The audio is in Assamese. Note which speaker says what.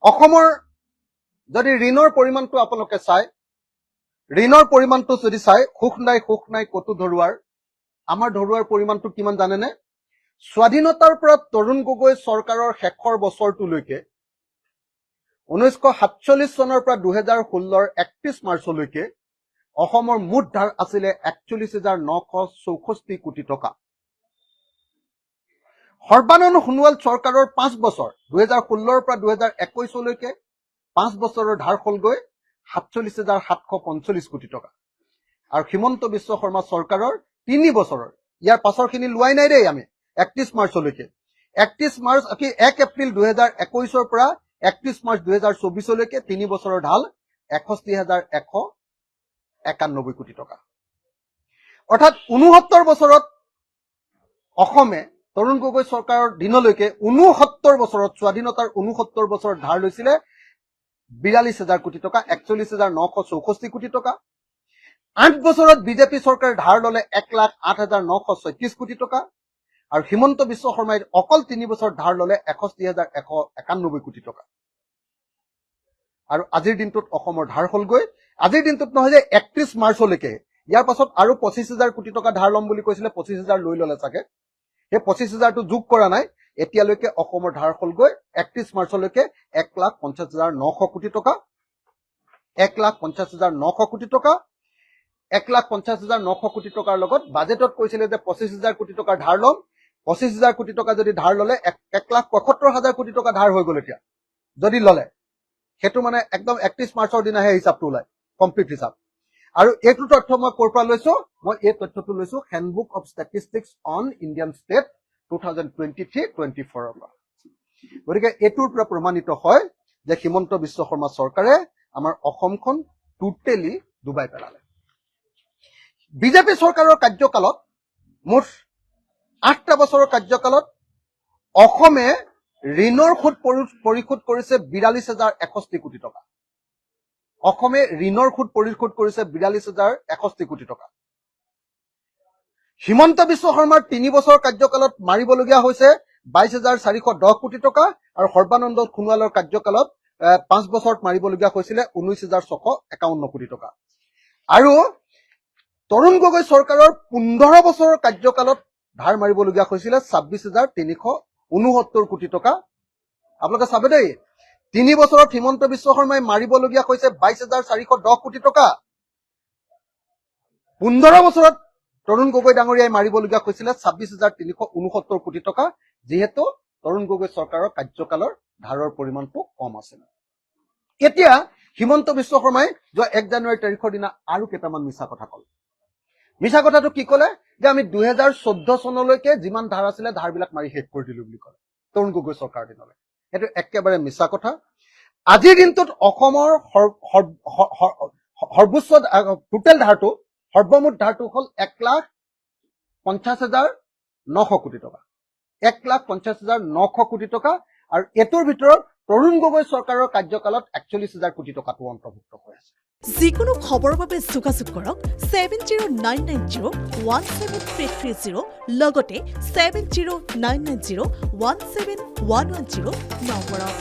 Speaker 1: অসমৰ যদি ঋণৰ পৰিমাণটো আপোনালোকে চাই, ঋণৰ পৰিমাণটো যদি চাই, সুখ নাই কতো ধৰুৱাৰ, আমাৰ ধৰুৱাৰ পৰিমাণটো কিমান জানেনে? স্বাধীনতাৰ পৰা তৰুণ গগৈ চৰকাৰৰ শেষৰ বছৰটোলৈকে 1947 চনৰ পৰা 2016ৰ 31 মাৰ্চলৈকে অসমৰ মুঠ ধাৰ আছিলে 41,964 কোটি টকা। সৰ্বানন্দ সোণোৱাল চৰকাৰৰ 5 বছৰ 2016ৰ পৰা 2021লৈকে 5 বছৰৰ ধাৰ হলগৈ 47,745 কোটি টকা। আৰু হিমন্ত বিশ্ব শৰ্মা চৰকাৰৰ 3 বছৰৰ, ইয়াৰ পাছৰখিনি লোৱাই নাই দেই আমি, 31 মাৰ্চলৈকে, 1 এপ্ৰিল 2021ৰ পৰা 31 মাৰ্চ 2024লৈকে 3 বছৰৰ ঢাল 61,191 কোটি টকা। অৰ্থাৎ 69 বছৰত অসমে তৰুণ গগৈ চৰকাৰৰ দিনলৈকে 69 বছৰত, স্বাধীনতাৰ 69 বছৰত ধাৰ লৈছিলে 42,000 কোটি টকা, 41,964 কোটি টকা। 8 বছৰত বিজেপি চৰকাৰে ধাৰ ললে 1,08,936 কোটি টকা। আৰু হিমন্ত বিশ্ব শৰ্মাই অকল 3 বছৰত ধাৰ ললে 61,191 কোটি টকা। আৰু আজিৰ দিনটোত অসমৰ ধাৰ হলগৈ, আজিৰ দিনটোত নহয় যে 31 মাৰ্চলৈকে, ইয়াৰ পাছত আৰু 25,000 কোটি টকা ধাৰ ল'ম বুলি কৈছিলে, 25,000 লৈ ললে চাগে, সেই 25,000টো যোগ কৰা নাই। এতিয়ালৈকে অসমৰ ধাৰ হলগৈ 31 মাৰ্চলৈকে 1,50,900 কোটি টকা, 1,50,900 কোটি টকা। 1,50,900 কোটি টকাৰ লগত বাজেটত কৈছিলে যে 25,000 কোটি টকাৰ ধাৰ ল'ম, 25,000 কোটি টকা যদি ধাৰ ললে 1,75,000 কোটি টকা ধাৰ হৈ গল। এতিয়া যদি ললে সেইটো মানে একদম 31 মাৰ্চৰ দিনাহে হিচাপটো ওলাই, কমপ্লিট হিচাপ। আৰু এইটো তথ্য মই ক'ৰ পৰা লৈছো? মই এই তথ্যটো লৈছো handbook of statistics on Indian state 2023-24ৰ পৰা। গতিকে এইটোৰ পৰা প্ৰমাণিত হয় যে হিমন্ত বিশ্ব শৰ্মা চৰকাৰে আমাৰ অসমখন টোটেলি ডুবাই পেলালে। বিজেপি চৰকাৰৰ কাৰ্যকালত, মুঠ 8টা বছৰৰ কাৰ্যকালত অসমে ঋণৰ সুদ পৰিশোধ কৰিছে 42,061 কোটি টকা। অসমে ঋণৰ সুদ পৰিশোধ কৰিছে 42,061 কোটি টকা। হিমন্ত বিশ্ব শৰ্মাৰ 3 বছৰ কাৰ্যকালত মাৰিবলগীয়া হৈছে 22,410 কোটি টকা। আৰু সৰ্বানন্দ সোণোৱালৰ কাৰ্যকালত 5 বছৰত মাৰিবলগীয়া হৈছিলে 19,651 কোটি টকা। আৰু তৰুণ গগৈ চৰকাৰৰ 15 বছৰৰ কাৰ্যকালত ধাৰ মাৰিবলগীয়া হৈছিলে 26,369 কোটি টকা। আপোনালোকে চাবে দেই, 3 বছৰত হিমন্ত বিশ্ব শৰ্মাই মাৰিবলগীয়া হৈছে 22,410 কোটি টকা। 15 বছৰত তৰুণ গগৈ ডাঙৰীয়াই মাৰিবলগীয়া হৈছিলে 26,369 কোটি টকা, যিহেতু তৰুণ গগৈ চৰকাৰৰ কাৰ্যকালৰ ধাৰৰ পৰিমাণটো কম আছিল। এতিয়া হিমন্ত বিশ্ব শৰ্মাই যোৱা 1 জানুৱাৰী তাৰিখৰ দিনা আৰু কেইটামান মিছা কথা ক'লে। মিছা কথাটো কি ক'লে? যে আমি 2014 চনলৈকে যিমান ধাৰ আছিলে ধাৰবিলাক মাৰি শেষ কৰি দিলো বুলি ক'লে তৰুণ গগৈ চৰকাৰৰ দিনলৈ। সেইটো একেবাৰে মিছা কথা। আজিৰ দিনটোত অসমৰ সৰ্বোচ্চ টোটেল ধাৰটো, সৰ্বমুঠ ধাৰটো হ'ল 1,50,900 কোটি টকা, 1,50,900 কোটি টকা। আৰু এইটোৰ ভিতৰত তৰুণ গগৈ চৰকাৰৰ কাৰ্যকালত 41,000 কোটি টকাটো অন্তৰ্ভুক্ত হৈ আছে।
Speaker 2: যিকোনো খবৰৰ বাবে যোগাযোগ কৰক 7099017330 লগতে 7099017110 নম্বৰত।